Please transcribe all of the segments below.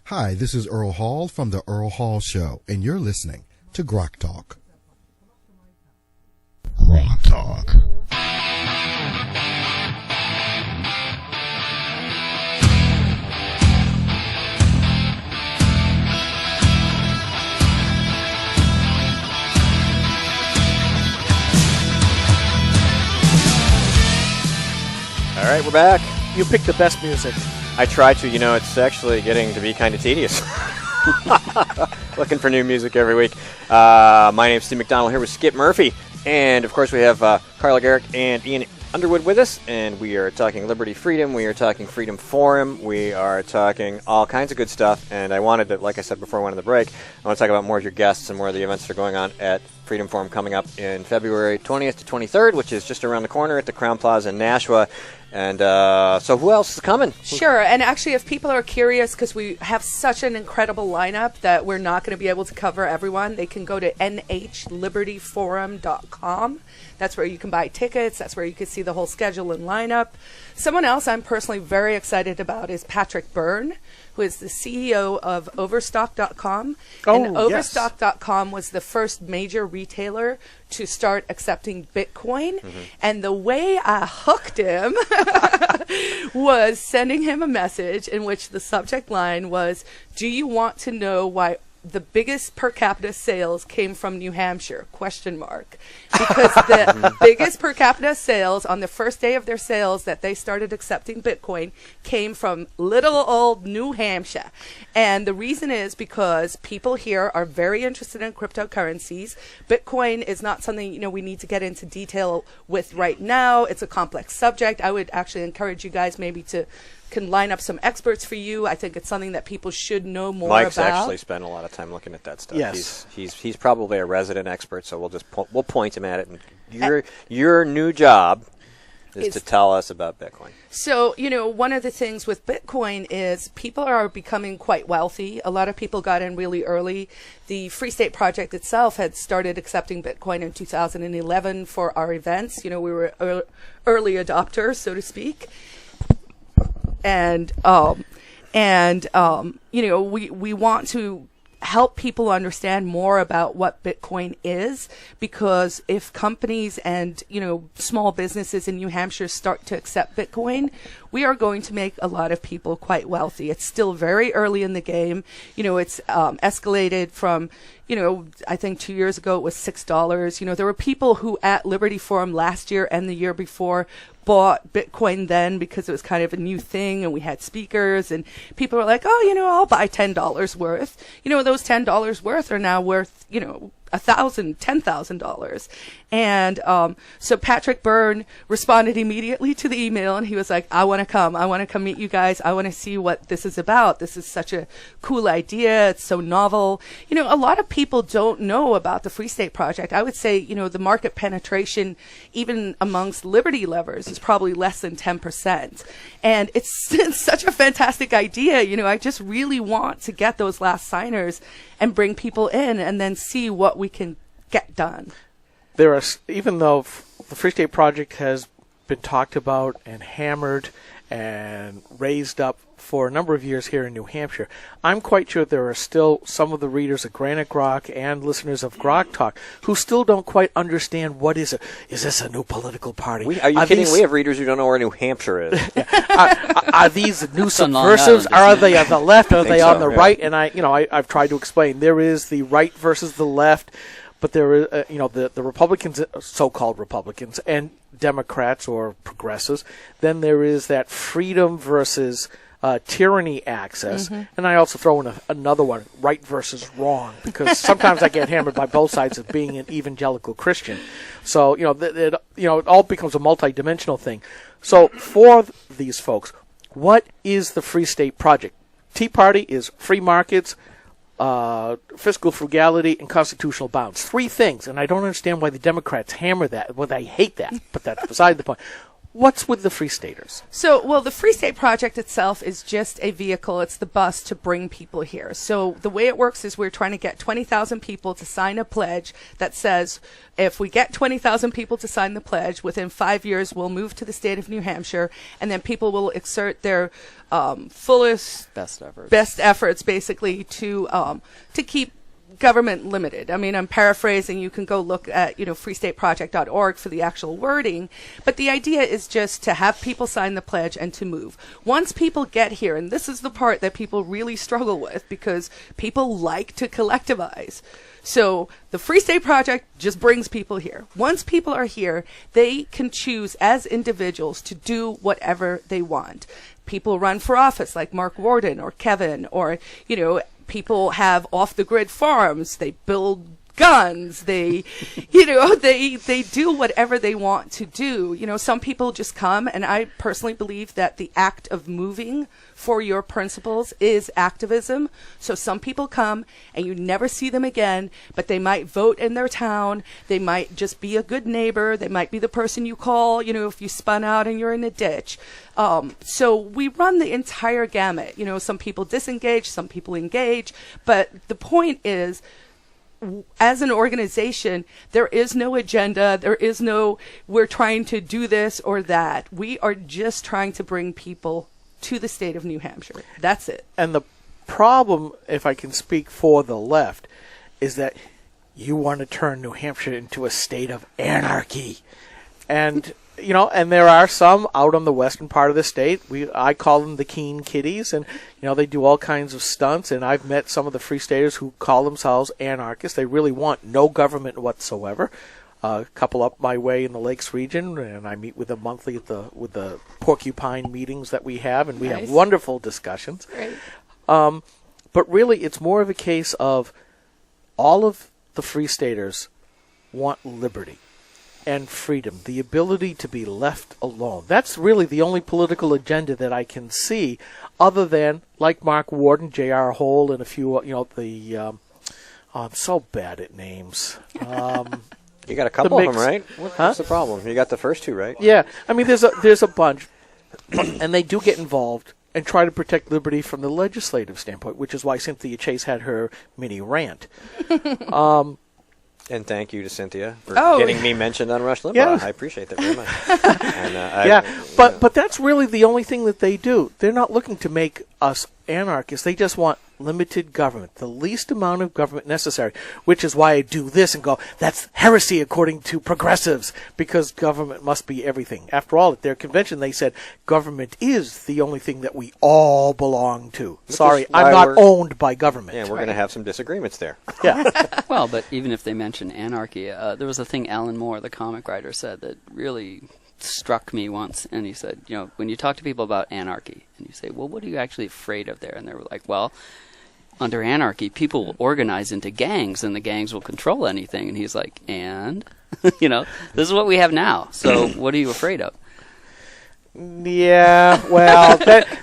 Hi, this is Earl Hall from The Earl Hall Show, and you're listening to GrokTALK. GrokTALk. All right, we're back. You picked the best music. I try to. You know, it's actually getting to be kind of tedious. Looking for new music every week. My name's Steve McDonald here with Skip Murphy. And, of course, we have Carla Garrick and Ian Underwood with us. And we are talking Liberty Freedom. We are talking Freedom Forum. We are talking all kinds of good stuff. And I wanted to, like I said before I went on the break, I want to talk about more of your guests and more of the events that are going on at Freedom Forum coming up in February 20th to 23rd, which is just around the corner at the Crown Plaza in Nashua. And so who else is coming? Sure. And actually, if people are curious, because we have such an incredible lineup that we're not going to be able to cover everyone, they can go to nhlibertyforum.com. That's where you can buy tickets. That's where you can see the whole schedule and lineup. Someone else I'm personally very excited about is Patrick Byrne, who is the CEO of Overstock.com. And Overstock.com was the first major retailer to start accepting Bitcoin. Mm-hmm. And the way I hooked him was sending him a message in which the subject line was, "Do you want to know why the biggest per capita sales came from New Hampshire?" ? Because the biggest per capita sales on the first day of their sales that they started accepting Bitcoin came from little old New Hampshire. And the reason is because people here are very interested in cryptocurrencies. Bitcoin is not something, we need to get into detail with right now. It's a complex subject. I would actually encourage you guys maybe to can line up some experts for you. I think it's something that people should know more Mike's about. Mike's actually spent a lot of time looking at that stuff. Yes. He's probably a resident expert, so we'll just we'll point him at it. And your new job is to tell us about Bitcoin. So, one of the things with Bitcoin is people are becoming quite wealthy. A lot of people got in really early. The Free State Project itself had started accepting Bitcoin in 2011 for our events. We were early adopters, so to speak. And we want to help people understand more about what Bitcoin is, because if companies and, small businesses in New Hampshire start to accept Bitcoin, we are going to make a lot of people quite wealthy. It's still very early in the game. It's escalated from, I think 2 years ago it was $6. There were people who at Liberty Forum last year and the year before bought Bitcoin then because it was kind of a new thing, and we had speakers, and people were like, I'll buy $10 worth. Those $10 worth are now worth, $10,000. And so Patrick Byrne responded immediately to the email, and he was like, I want to come meet you guys. I want to see what this is about. This is such a cool idea. It's so novel. A lot of people don't know about the Free State Project. I would say, the market penetration, even amongst Liberty lovers, is probably less than 10%. And it's such a fantastic idea. I just really want to get those last signers and bring people in and then see what we can get done. There are, even though the Free State Project has been talked about and hammered and raised up for a number of years here in New Hampshire, I'm quite sure there are still some of the readers of Granite Grok and listeners of GrokTALK who still don't quite understand what is it. Is this a new political party? Are you kidding? We have readers who don't know where New Hampshire is. Are these new subversives? Are they on the left? Are they on the right? And I've tried to explain. There is the right versus the left, but there is the Republicans, so-called Republicans, and Democrats or progressives. Then there is that freedom versus tyranny axis, and I also throw in another one, right versus wrong, because sometimes I get hammered by both sides of being an evangelical Christian. So it all becomes a multi-dimensional thing. So for these folks, what is the Free State Project? Tea Party is free markets, fiscal frugality, and constitutional bounds. Three things, and I don't understand why the Democrats hammer that. Well, they hate that, but that's beside the point. what's with the Free Staters? So, well, the Free State Project itself is just a vehicle. It's the bus to bring people here. So the way it works is we're trying to get 20,000 people to sign a pledge that says if we get 20,000 people to sign the pledge, within 5 years we'll move to the state of New Hampshire, and then people will exert their fullest best efforts basically to keep government limited. I mean, I'm paraphrasing. You can go look at, freestateproject.org for the actual wording. But the idea is just to have people sign the pledge and to move. Once people get here, and this is the part that people really struggle with because people like to collectivize. So the Free State Project just brings people here. Once people are here, they can choose as individuals to do whatever they want. People run for office like Mark Warden or Kevin or, people have off-the-grid farms. They build guns. They, they do whatever they want to do. Some people just come, and I personally believe that the act of moving for your principles is activism. So some people come, and you never see them again, but they might vote in their town. They might just be a good neighbor. They might be the person you call, if you spun out and you're in a ditch. So we run the entire gamut. Some people disengage, some people engage, but the point is, as an organization, there is no agenda. There is no, we're trying to do this or that. We are just trying to bring people to the state of New Hampshire. That's it. And the problem, if I can speak for the left, is that you want to turn New Hampshire into a state of anarchy. And and there are some out on the western part of the state. I call them the Keen Kitties, and they do all kinds of stunts. And I've met some of the Free Staters who call themselves anarchists. They really want no government whatsoever. A couple up my way in the Lakes region, and I meet with them monthly with the porcupine meetings that we have, and we have wonderful discussions. Right. But really, it's more of a case of all of the Free Staters want liberty and freedom, the ability to be left alone. That's really the only political agenda that I can see, other than, like Mark Warden, J.R. Hole, and a few, I'm so bad at names. You got a couple of them, right? What's the problem? You got the first two, right? Yeah. I mean, there's a bunch, and they do get involved and try to protect liberty from the legislative standpoint, which is why Cynthia Chase had her mini rant. And thank you to Cynthia for getting me mentioned on Rush Limbaugh. Yeah. I appreciate that very much. And, but that's really the only thing that they do. They're not looking to make us anarchists. They just want limited government, the least amount of government necessary, which is why I do this and go, that's heresy according to progressives, because government must be everything. After all, at their convention, they said government is the only thing that we all belong to. Sorry, I'm not owned by government. Yeah, we're going to have some disagreements there. Yeah. Well, but even if they mention anarchy, there was a thing Alan Moore, the comic writer, said that really struck me once, and he said, when you talk to people about anarchy, and you say, well, what are you actually afraid of there? And they were like, well, under anarchy, people will organize into gangs, and the gangs will control anything. And he's like, and? This is what we have now, so what are you afraid of? Yeah, well,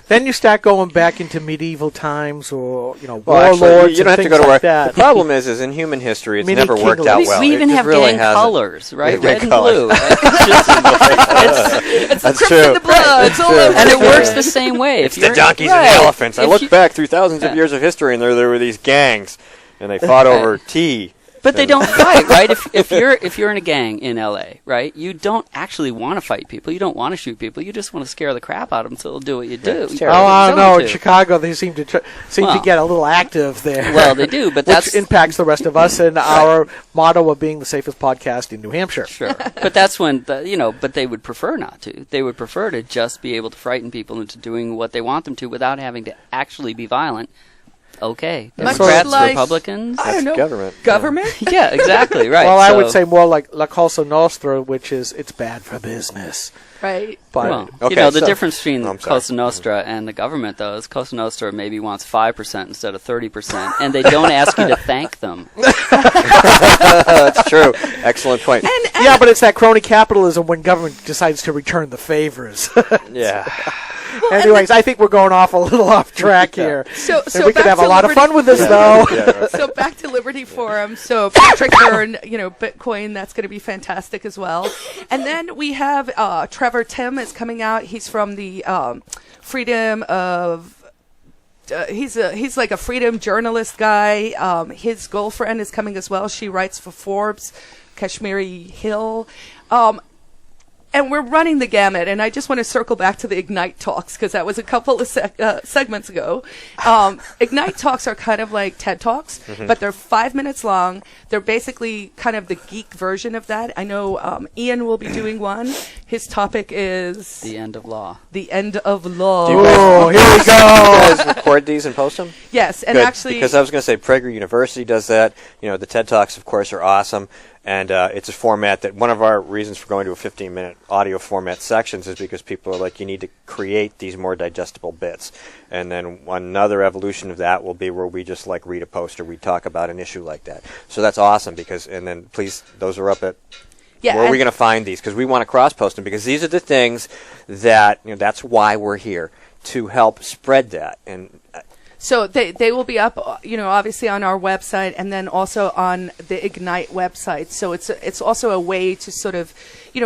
then you start going back into medieval times, or warlords. Actually, you don't have to go to like that. The problem is in human history, it's never worked out well. We even have really gang colors, right? Red and colors. blue. It's That's the true. in the blood. It's all over. And it works the same way. It's the donkeys and the elephants. I look back through thousands of years of history, and there were these gangs, and they fought over tea. But they don't fight, right? If you're in a gang in LA, right? You don't actually want to fight people. You don't want to shoot people. You just want to scare the crap out of them so they'll do what you do. I don't know. In Chicago, they seem to get a little active there. Well, they do, but which impacts the rest of us and our motto of being the safest podcast in New Hampshire. Sure, but that's when but they would prefer not to. They would prefer to just be able to frighten people into doing what they want them to without having to actually be violent. Okay. Democrats, Republicans. I don't know. Government. Government? Yeah, exactly, right. Well, I would say more like La Cosa Nostra, which is it's bad for business. Right. But, the difference between Cosa Nostra and the government, though, is Cosa Nostra maybe wants 5% instead of 30%, and they don't ask you to thank them That's true. Excellent point. Yeah, but it's that crony capitalism when government decides to return the favors. Yeah. Anyways, I think we're going off a little off track here. So we could have a lot of fun with this, though. So back to Liberty Forum. So Patrick Byrne, Bitcoin, that's going to be fantastic as well. And then we have Trevor Tim is coming out. He's from the Freedom of... he's like a freedom journalist guy. His girlfriend is coming as well. She writes for Forbes, Kashmiri Hill. And we're running the gamut, and I just want to circle back to the Ignite Talks, because that was a couple of segments ago. Ignite Talks are kind of like TED Talks, but they're 5 minutes long. They're basically kind of the geek version of that. I know Ian will be doing one. His topic is... The end of law. The end of law. Oh, here we go. Do you guys record these and post them? Yes, and Good, actually... because I was going to say Prager University does that. The TED Talks, of course, are awesome. And it's a format that one of our reasons for going to a 15-minute audio format sections is because people are like, you need to create these more digestible bits. And then another evolution of that will be where we just like read a post or we talk about an issue like that. So that's awesome and then please, those are up at... Yeah, where are we going to find these? Because we want to cross-post them because these are the things that, that's why we're here, to help spread that. And so they will be up, obviously on our website and then also on the Ignite website. So it's also a way to sort of,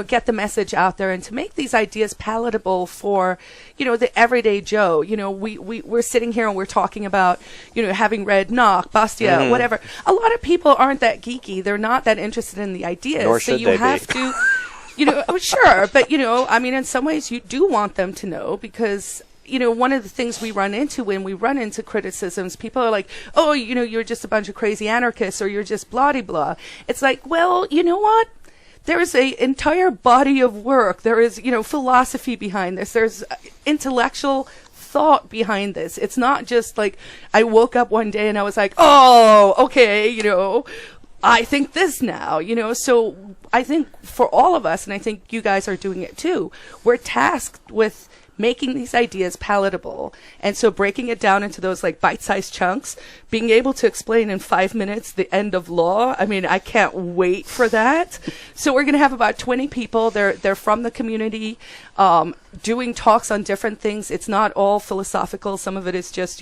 get the message out there and to make these ideas palatable for, the everyday Joe. We're sitting here and we're talking about, having read Knock, Bastia, whatever. A lot of people aren't that geeky. They're not that interested in the ideas. Nor so should you they have be. to, sure. But, in some ways you do want them to know because... one of the things we run into when we run into criticisms, people are like, oh, you're just a bunch of crazy anarchists or you're just blah-de-blah. It's like, well, you know what? There is an entire body of work. There is, philosophy behind this. There's intellectual thought behind this. It's not just like I woke up one day and I was like, oh, okay, I think this now, So I think for all of us, and I think you guys are doing it too, we're tasked with making these ideas palatable. And so breaking it down into those like bite-sized chunks, being able to explain in 5 minutes the end of law. I can't wait for that. So we're going to have about 20 people. They're from the community, doing talks on different things. It's not all philosophical. Some of it is just,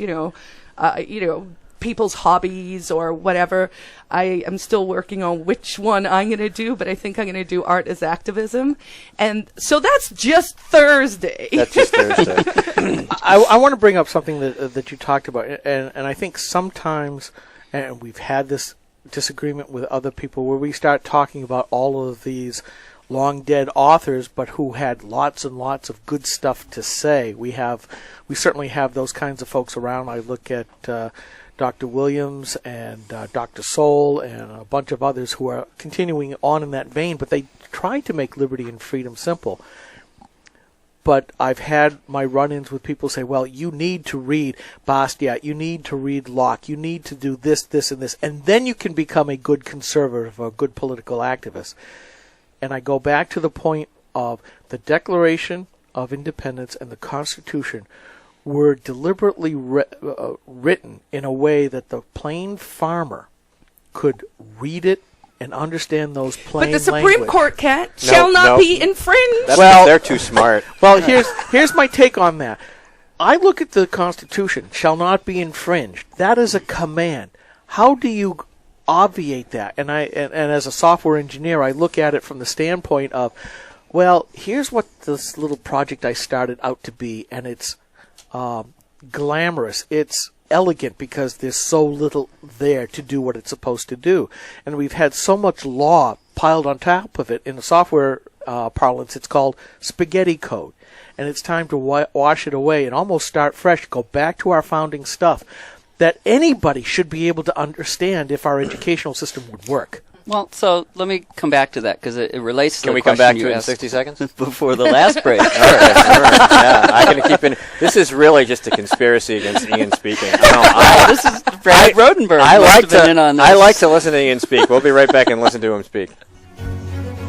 people's hobbies or whatever. I am still working on which one I'm going to do, but I think I'm going to do art as activism. And so that's just Thursday. That's just Thursday. I want to bring up something that you talked about, and I think sometimes, and we've had this disagreement with other people, where we start talking about all of these long dead authors, but who had lots and lots of good stuff to say. We certainly have those kinds of folks around. I look at Dr. Williams and Dr. Soul and a bunch of others who are continuing on in that vein, but they try to make liberty and freedom simple. But I've had my run-ins with people say, well, you need to read Bastiat, you need to read Locke, you need to do this, this, and this, and then you can become a good conservative or a good political activist. And I go back to the point of the Declaration of Independence and the Constitution were deliberately written in a way that the plain farmer could read it and understand those plain language. But the Supreme language. Court shall not be infringed. They're too smart. Well, here's my take on that. I look at the Constitution, shall not be infringed. That is a command. How do you obviate that? And as a software engineer, I look at it from the standpoint of, well, here's what this little project I started out to be, and it's glamorous. It's elegant because there's so little there to do what it's supposed to do. And we've had so much law piled on top of it. In the software parlance, it's called spaghetti code. And it's time to wash it away and almost start fresh, go back to our founding stuff that anybody should be able to understand if our educational system would work. Well, so let me come back to that because it relates to Can the we come question back you to it in asked 60 seconds? before the last break. All right, yeah, I'm going to keep in. This is really just a conspiracy against Ian speaking. This is Brad Rodenberg. I must have been in on this. like to listen to Ian speak. We'll be right back and listen to him speak.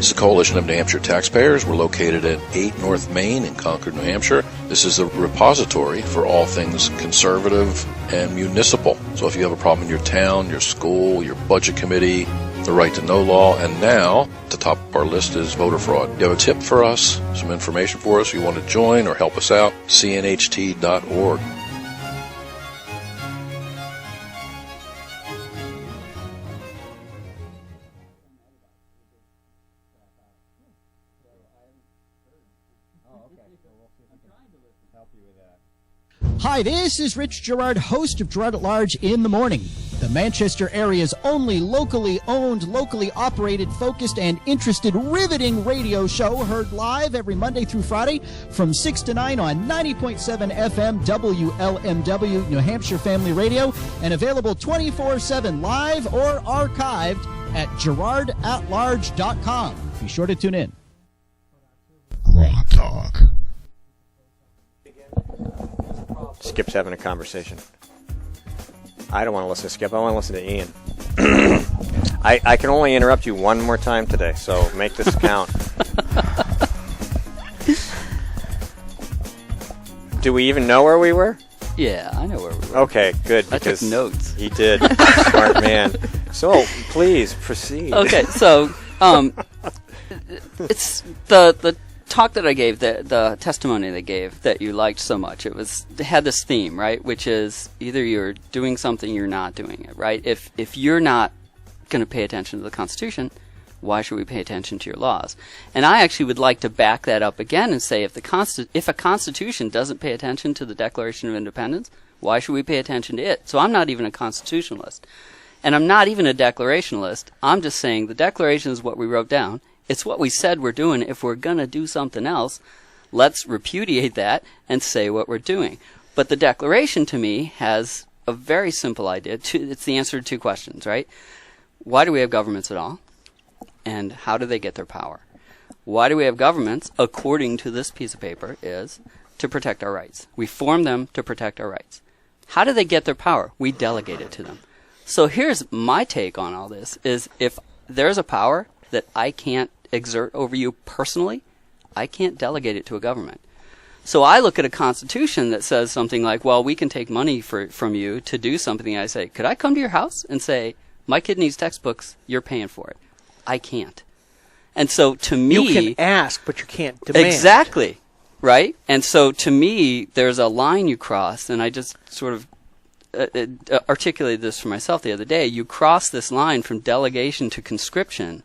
This is a coalition of New Hampshire taxpayers. We're located at 8 North Main in Concord, New Hampshire. This is the repository for all things conservative and municipal. So if you have a problem in your town, your school, your budget committee, the right to know law, and now at the top of our list is voter fraud. You have a tip for us, some information for us, you want to join or help us out, cnht.org. Hi, this is Rich Gerard, host of Gerard at Large in the Morning, the Manchester area's only locally owned, locally operated, focused, and interested, riveting radio show, heard live every Monday through Friday from 6 to 9 on 90.7 FM WLMW, New Hampshire Family Radio, and available 24/7 live or archived at GerardAtLarge.com. Be sure to tune in. GrokTALK. Skip's having a conversation. I don't want to listen to Skip. I want to listen to Ian. I can only interrupt you one more time today, so make this count. Do we even know where we were? Yeah, I know where we were. Okay, good. I took notes. He did. Smart man. So, please, proceed. Okay, so it's the talk that I gave, the testimony they gave that you liked so much. It had this theme, right? Which is either you're doing something, you're not doing it, right? If you're not going to pay attention to the Constitution, why should we pay attention to your laws? And I actually would like to back that up again and say if a Constitution doesn't pay attention to the Declaration of Independence, why should we pay attention to it? So I'm not even a constitutionalist. And I'm not even a declarationalist. I'm just saying the Declaration is what we wrote down. It's what we said we're doing. If we're going to do something else, let's repudiate that and say what we're doing. But the Declaration, to me, has a very simple idea. It's the answer to two questions, right? Why do we have governments at all? And how do they get their power? Why do we have governments, according to this piece of paper, is to protect our rights. We form them to protect our rights. How do they get their power? We delegate it to them. So here's my take on all this, is if there's a power that I can't exert over you personally, I can't delegate it to a government. So I look at a constitution that says something like, well, we can take money from you to do something. I say, could I come to your house and say, my kid needs textbooks, you're paying for it? I can't. And so to me... You can ask, but you can't demand. Exactly. Right? And so to me, there's a line you cross, and I just sort of articulated this for myself the other day. You cross this line from delegation to conscription,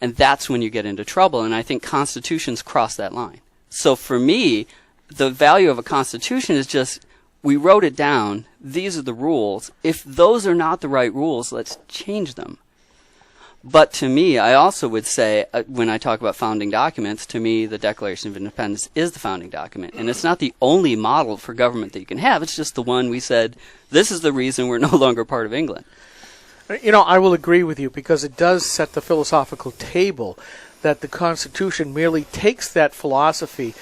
and that's when you get into trouble. And I think constitutions cross that line. So for me, the value of a constitution is just, we wrote it down, these are the rules. If those are not the right rules, let's change them. But to me, I also would say, when I talk about founding documents, to me, the Declaration of Independence is the founding document. And it's not the only model for government that you can have. It's just the one we said, this is the reason we're no longer part of England. You know, I will agree with you, because it does set the philosophical table that the Constitution merely takes that philosophy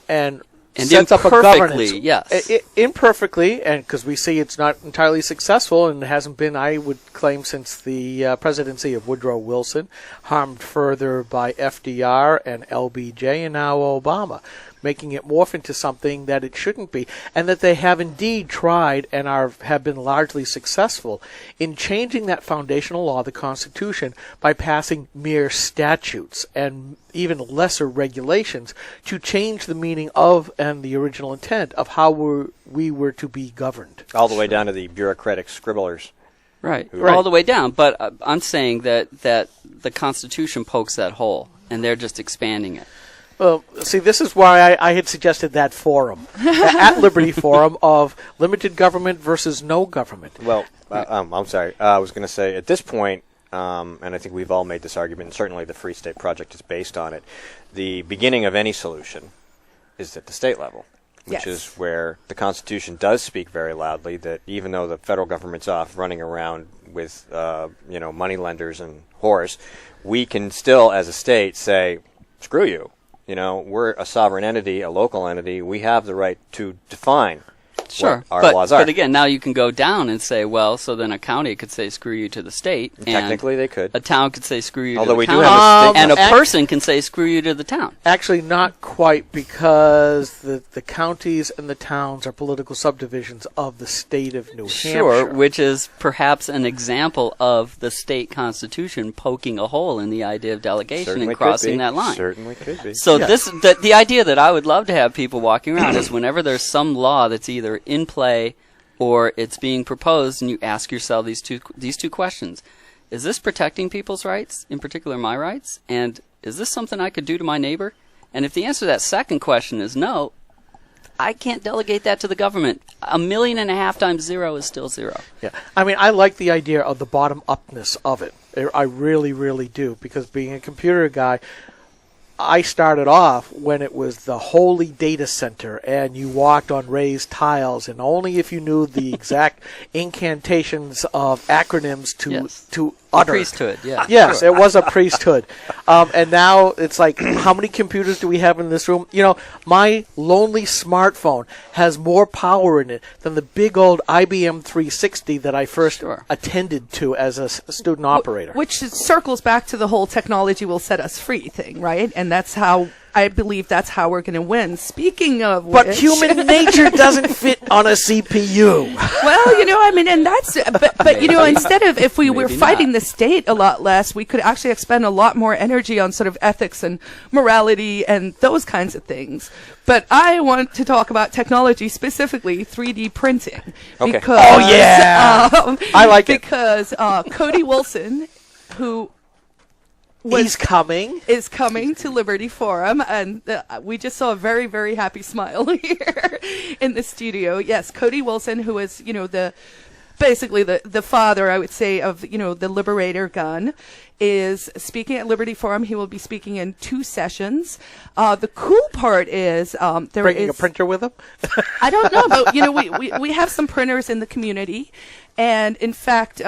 and sets up a governance. Yes. Imperfectly, and because we see it's not entirely successful, and it hasn't been, I would claim, since the presidency of Woodrow Wilson, harmed further by FDR and LBJ and now Obama, making it morph into something that it shouldn't be, and that they have indeed tried and have been largely successful in changing that foundational law, the Constitution, by passing mere statutes and even lesser regulations to change the meaning of and the original intent of how we were to be governed. All the way down to the bureaucratic scribblers. Right. All the way down. But I'm saying that the Constitution pokes that hole, and they're just expanding it. Well, see, this is why I had suggested that forum, at Liberty Forum, of limited government versus no government. Well, I'm sorry. I was going to say, at this point, and I think we've all made this argument, and certainly the Free State Project is based on it, the beginning of any solution is at the state level, which is where the Constitution does speak very loudly that even though the federal government's off running around with money lenders and whores, we can still, as a state, say, screw you. You know, we're a sovereign entity, a local entity. We have the right to define Sure, what our laws are. But again, now you can go down and say, well, so then a county could say screw you to the state. Technically, they could. A town could say screw you Although to the we town. do have a state. And a person can say screw you to the town. Actually, not quite, because the counties and the towns are political subdivisions of the state of New Hampshire. Sure, which is perhaps an example of the state constitution poking a hole in the idea of delegation Certainly and crossing could be. that line. Certainly could be. So the idea that I would love to have people walking around is whenever there's some law that's either in play or it's being proposed, and you ask yourself these two questions: is this protecting people's rights, in particular my rights, and is this something I could do to my neighbor? And if the answer to that second question is no, I can't delegate that to the government. 1.5 million times 0 is still 0. Yeah, I mean, I like the idea of the bottom-upness of it. I really, really do, because being a computer guy, I started off when it was the holy data center, and you walked on raised tiles, and only if you knew the exact incantations of acronyms to utter. Priesthood, yeah. Yes, it was a priesthood. And now it's like, how many computers do we have in this room? You know, my lonely smartphone has more power in it than the big old IBM 360 that I first attended to as a student operator. Which circles back to the whole technology will set us free thing, right? And that's how, I believe that's how we're going to win. Speaking of But which, human nature doesn't fit on a CPU. well, you know, I mean, and that's, but you know, instead of, if we were Maybe fighting not. the state a lot less, we could actually expend a lot more energy on sort of ethics and morality and those kinds of things. But I want to talk about technology, specifically 3D printing. Okay. Because, Oh, yeah! I like it. Because Cody Wilson, who He's coming. is coming to Liberty Forum, and we just saw a very, very happy smile here in the studio. Yes, Cody Wilson, who is, you know, basically the father, I would say, of, you know, the Liberator gun, is speaking at Liberty Forum. He will be speaking in 2 sessions. The cool part is Bringing a printer with him? I don't know, but, you know, we have some printers in the community, and in fact,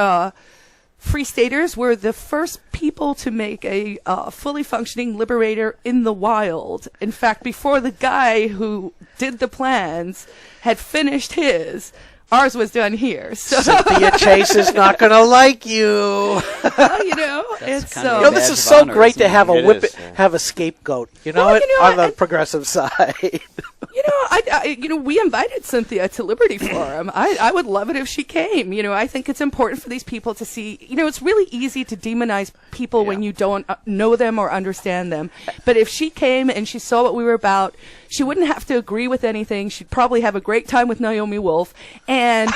Free Staters were the first people to make a fully functioning Liberator in the wild. In fact, before the guy who did the plans had finished his, ours was done here. So Cynthia Chase is not going to like you. well, you know, That's it's kind of You a know, this badge is of so honor, great isn't to it? have It is, yeah. have a scapegoat. You know Well, it? you know, On the progressive side. you know, you know, we invited Cynthia to Liberty Forum. I would love it if she came. You know, I think it's important for these people to see. You know, it's really easy to demonize people when you don't know them or understand them. But if she came and she saw what we were about, she wouldn't have to agree with anything. She'd probably have a great time with Naomi Wolf, and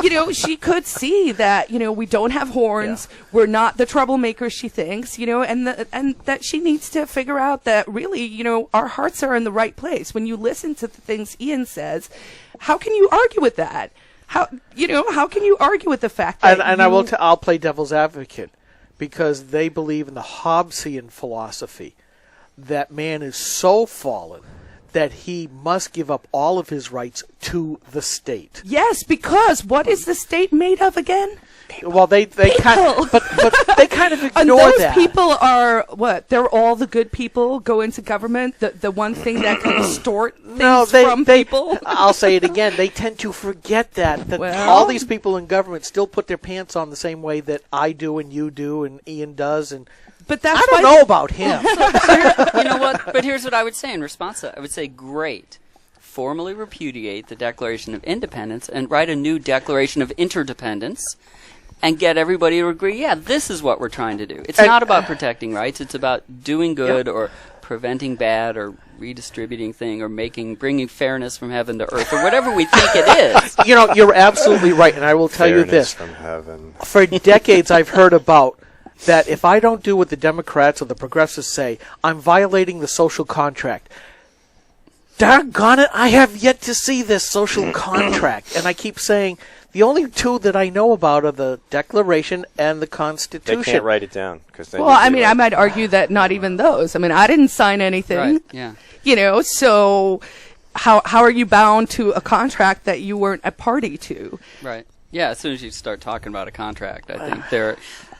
you know, she could see that, you know, we don't have horns. We're not the troublemakers she thinks. You know, and that she needs to figure out that really, you know, our hearts are in the right place. When you listen to the things Ian says, how can you argue with that? How can you argue with the fact that I'll play devil's advocate, because they believe in the Hobbesian philosophy that man is so fallen that he must give up all of his rights to the state. Yes, because what is the state made of again? Well, they kind of, but they kind of And ignore those that. people are what? They're all the good people go into government. The one thing that can extort things from people. I'll say it again. They tend to forget that Well- all these people in government still put their pants on the same way that I do and you do and Ian does, and But that's I don't why know about him. You know what? But here's what I would say in response to that. I would say, great. Formally repudiate the Declaration of Independence and write a new Declaration of Interdependence and get everybody to agree, yeah, this is what we're trying to do. It's not about protecting rights. It's about doing good or preventing bad or redistributing thing or bringing fairness from heaven to earth or whatever we think it is. You know, you're absolutely right, and I will tell you this. From heaven. For decades, I've heard about that if I don't do what the Democrats or the progressives say, I'm violating the social contract. Doggone it, I have yet to see this social contract. And I keep saying, the only 2 that I know about are the Declaration and the Constitution. They can't write it down. Well, I mean, I might argue that not even those. I mean, I didn't sign anything. Right, yeah. You know, so how are you bound to a contract that you weren't a party to? Right. Yeah, as soon as you start talking about a contract, I think there...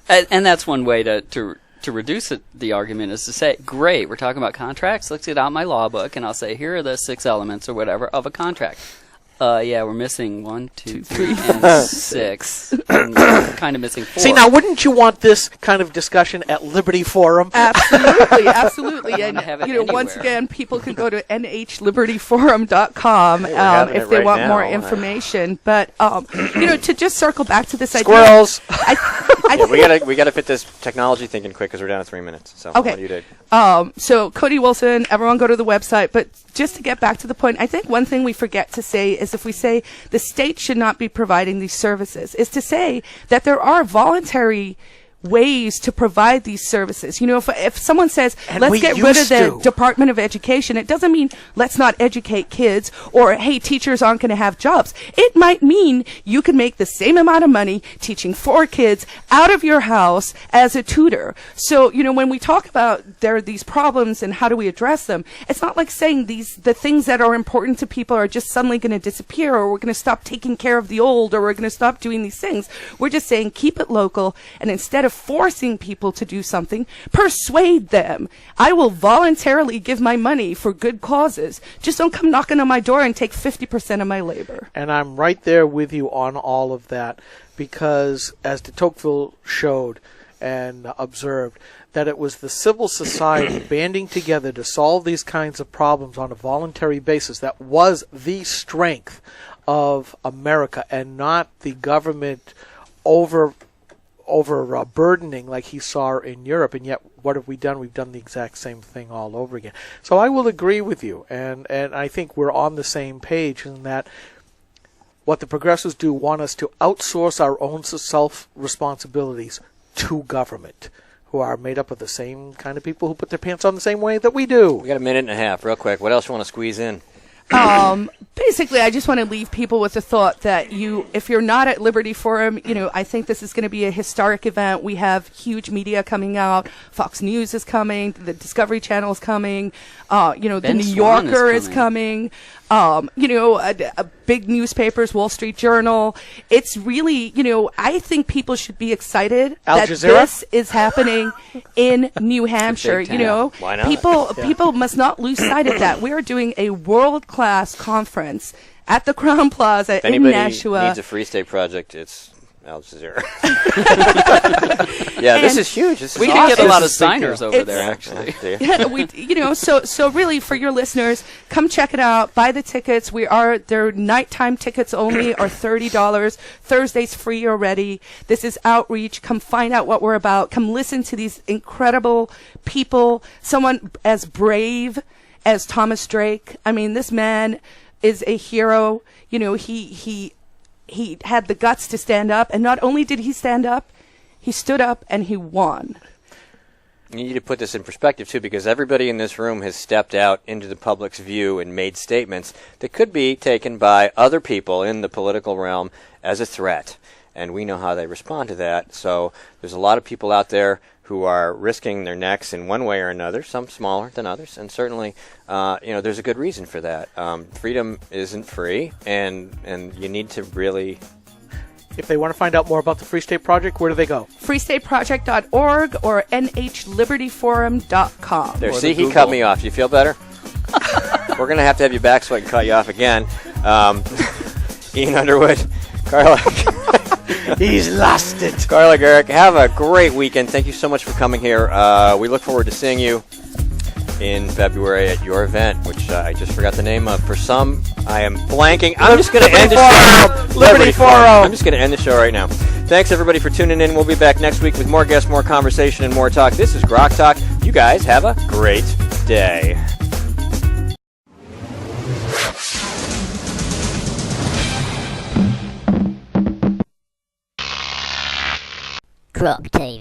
And that's one way to reduce the argument is to say, great, we're talking about contracts. Let's get out my law book, and I'll say, here are the 6 elements or whatever of a contract. Yeah, we're missing 1, 2, 3, and 6. And we're kind of missing 4. See, now, wouldn't you want this kind of discussion at Liberty Forum? Absolutely, absolutely. And, have it once anywhere. again, people can go to nhlibertyforum.com if they want more information. But, to just circle back to this idea. Squirrels! We gotta fit this technology thinking quick because we're down to 3 minutes. So Okay. what do you do? So Cody Wilson, everyone go to the website. But just to get back to the point, I think one thing we forget to say is if we say the state should not be providing these services, is to say that there are voluntary ways to provide these services. If someone says, let's get rid of the Department of Education, it doesn't mean let's not educate kids or, hey, teachers aren't going to have jobs. It might mean you can make the same amount of money teaching 4 kids out of your house as a tutor. So, when we talk about there are these problems and how do we address them, it's not like saying the things that are important to people are just suddenly going to disappear, or we're going to stop taking care of the old, or we're going to stop doing these things. We're just saying keep it local, and instead of forcing people to do something, persuade them. I will voluntarily give my money for good causes. Just don't come knocking on my door and take 50% of my labor. And I'm right there with you on all of that, because as de Tocqueville showed and observed, that it was the civil society banding together to solve these kinds of problems on a voluntary basis that was the strength of America, and not the government overburdening like he saw in Europe. And yet, what have we done? We've done the exact same thing all over again. So I will agree with you, and I think we're on the same page in that what the progressives do want us to outsource our own self-responsibilities to government, who are made up of the same kind of people who put their pants on the same way that we do. We got a minute and a half, real quick. What else you want to squeeze in? Basically, I just want to leave people with the thought that if you're not at Liberty Forum, I think this is going to be a historic event. We have huge media coming out. Fox News is coming. The Discovery Channel is coming. The New Yorker is coming. Big newspapers, Wall Street Journal. It's really, I think people should be excited that this is happening in New Hampshire. Why not? People must not lose sight of that. We are doing a world-class conference at the Crown Plaza in Nashua. If anybody needs a Free State project, it's Al Jazeera. Yeah, this is huge. We can get a lot of signers over there, actually. Yeah, so really, for your listeners, come check it out. Buy the tickets. Their nighttime tickets only are $30. Thursday's free already. This is outreach. Come find out what we're about. Come listen to these incredible people. Someone as brave as Thomas Drake. I mean, this man is a hero. He had the guts to stand up, and not only did he stand up, he stood up and he won. You need to put this in perspective, too, because everybody in this room has stepped out into the public's view and made statements that could be taken by other people in the political realm as a threat. And we know how they respond to that. So there's a lot of people out there who are risking their necks in one way or another, some smaller than others, and certainly, there's a good reason for that. Freedom isn't free, and you need to really... If they want to find out more about the Free State Project, where do they go? freestateproject.org or nhlibertyforum.com. There, see, he cut me off. You feel better? We're going to have you back so I can cut you off again. Ian Underwood, Carla... He's lost it. Carla Garrick, have a great weekend. Thank you so much for coming here. We look forward to seeing you in February at your event, which I just forgot the name of. For some, I am blanking. I'm just going to end the show. Liberty Forum. I'm just going to end the show right now. Thanks, everybody, for tuning in. We'll be back next week with more guests, more conversation, and more talk. This is GrokTALK. You guys have a great day. GrokTALK.